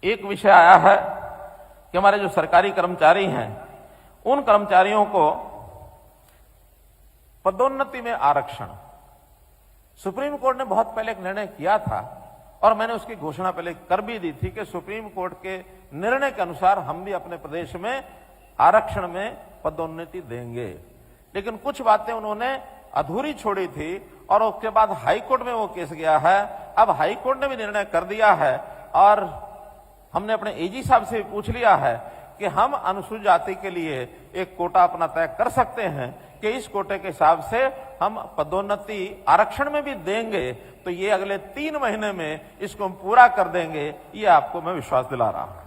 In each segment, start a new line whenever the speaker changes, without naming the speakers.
एक विषय आया है कि हमारे जो सरकारी कर्मचारी हैं उन कर्मचारियों को पदोन्नति में आरक्षण, सुप्रीम कोर्ट ने बहुत पहले एक निर्णय किया था और मैंने उसकी घोषणा पहले कर भी दी थी कि सुप्रीम कोर्ट के निर्णय के अनुसार हम भी अपने प्रदेश में आरक्षण में पदोन्नति देंगे। लेकिन कुछ बातें उन्होंने अधूरी छोड़ी थी और उसके बाद हाईकोर्ट में वो केस गया है। अब हाईकोर्ट ने भी निर्णय कर दिया है और हमने अपने एजी साहब से पूछ लिया है कि हम अनुसूचित जाति के लिए एक कोटा अपना तय कर सकते हैं कि इस कोटे के हिसाब से हम पदोन्नति आरक्षण में भी देंगे, तो ये अगले 3 महीने में इसको हम पूरा कर देंगे, ये आपको मैं विश्वास दिला रहा हूं।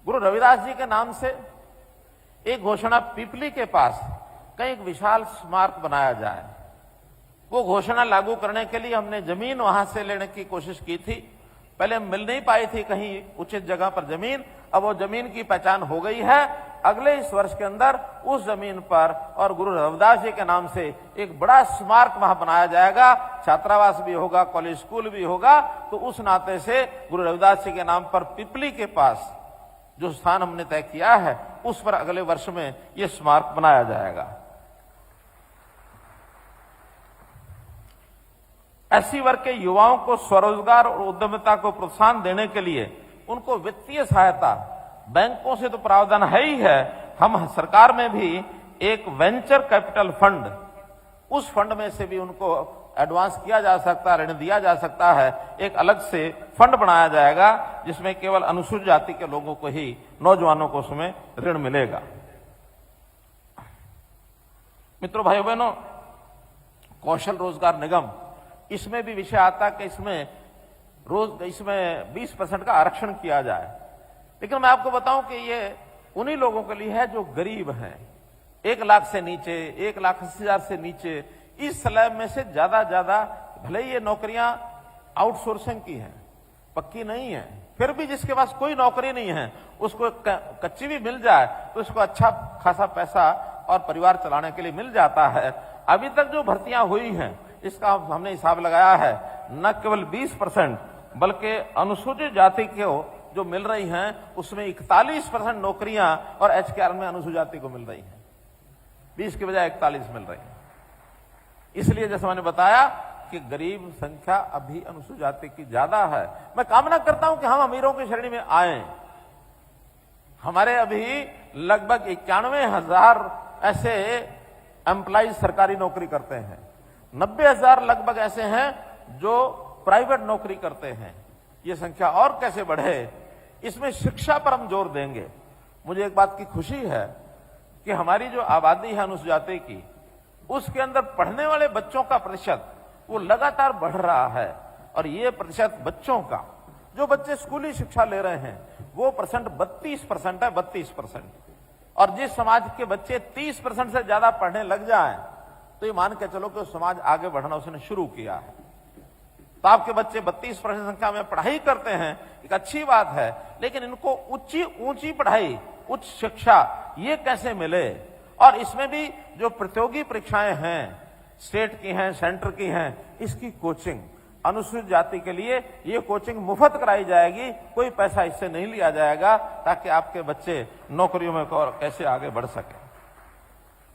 गुरु रविदास जी के नाम से एक घोषणा पिपली के पास कहीं एक विशाल स्मारक बनाया जाए, वो घोषणा लागू करने के लिए हमने जमीन वहां से लेने की कोशिश की थी। पहले मिल नहीं पाई थी कहीं उचित जगह पर जमीन, अब वो जमीन की पहचान हो गई है। अगले इस वर्ष के अंदर उस जमीन पर और गुरु रविदास जी के नाम से एक बड़ा स्मारक वहां बनाया जाएगा, छात्रावास भी होगा, कॉलेज स्कूल भी होगा। तो उस नाते से गुरु रविदास जी के नाम पर पिपली के पास जो स्थान हमने तय किया है उस पर अगले वर्ष में यह स्मारक बनाया जाएगा। एससी वर्ग के युवाओं को स्वरोजगार और उद्यमिता को प्रोत्साहन देने के लिए उनको वित्तीय सहायता, बैंकों से तो प्रावधान है ही है, हम सरकार में भी एक वेंचर कैपिटल फंड, उस फंड में से भी उनको एडवांस किया जा सकता है, ऋण दिया जा सकता है। एक अलग से फंड बनाया जाएगा जिसमें केवल अनुसूचित जाति के लोगों को ही, नौजवानों को उसमें ऋण मिलेगा। मित्रों, भाइयों बहनों, कौशल रोजगार निगम, इसमें भी विषय आता कि इसमें 20% का आरक्षण किया जाए। लेकिन मैं आपको बताऊं कि ये उन्हीं लोगों के लिए है जो गरीब हैं, 1 लाख से नीचे, 1,80,000 से नीचे, इस स्लैब में से ज्यादा भले ही ये नौकरियां आउटसोर्सिंग की हैं, पक्की नहीं है, फिर भी जिसके पास कोई नौकरी नहीं है उसको कच्ची भी मिल जाए तो उसको अच्छा खासा पैसा और परिवार चलाने के लिए मिल जाता है। अभी तक जो भर्तियां हुई हैं इसका हमने हिसाब लगाया है, न केवल 20% बल्कि अनुसूचित जाति को जो मिल रही हैं उसमें 41% नौकरियां और एचकेआर में अनुसूचित जाति को मिल रही हैं, 20 की बजाय 41 मिल रही हैं। इसलिए जैसे मैंने बताया कि गरीब संख्या अभी अनुसूचित जाति की ज्यादा है। मैं कामना करता हूं कि हम अमीरों की श्रेणी में आए। हमारे अभी लगभग 91,000 ऐसे एम्प्लॉइज सरकारी नौकरी करते हैं, 90,000 लगभग ऐसे हैं जो प्राइवेट नौकरी करते हैं। ये संख्या और कैसे बढ़े, इसमें शिक्षा पर हम जोर देंगे। मुझे एक बात की खुशी है कि हमारी जो आबादी है अनुसूचित जाति की, उसके अंदर पढ़ने वाले बच्चों का प्रतिशत वो लगातार बढ़ रहा है और ये प्रतिशत बच्चों का, जो बच्चे स्कूली शिक्षा ले रहे हैं वो परसेंट 32% है, 32%। और जिस समाज के बच्चे 30% से ज्यादा पढ़ने लग जाएं तो ये मान के चलो कि समाज आगे बढ़ना उसने शुरू किया है। तो आपके बच्चे 32% संख्या में पढ़ाई करते हैं, एक अच्छी बात है, लेकिन इनको ऊंची पढ़ाई, उच्च शिक्षा ये कैसे मिले? और इसमें भी जो प्रतियोगी परीक्षाएं हैं, स्टेट की हैं, सेंटर की हैं, इसकी कोचिंग अनुसूचित जाति के लिए ये कोचिंग मुफ्त कराई जाएगी, कोई पैसा इससे नहीं लिया जाएगा, ताकि आपके बच्चे नौकरियों में कैसे आगे बढ़ सके।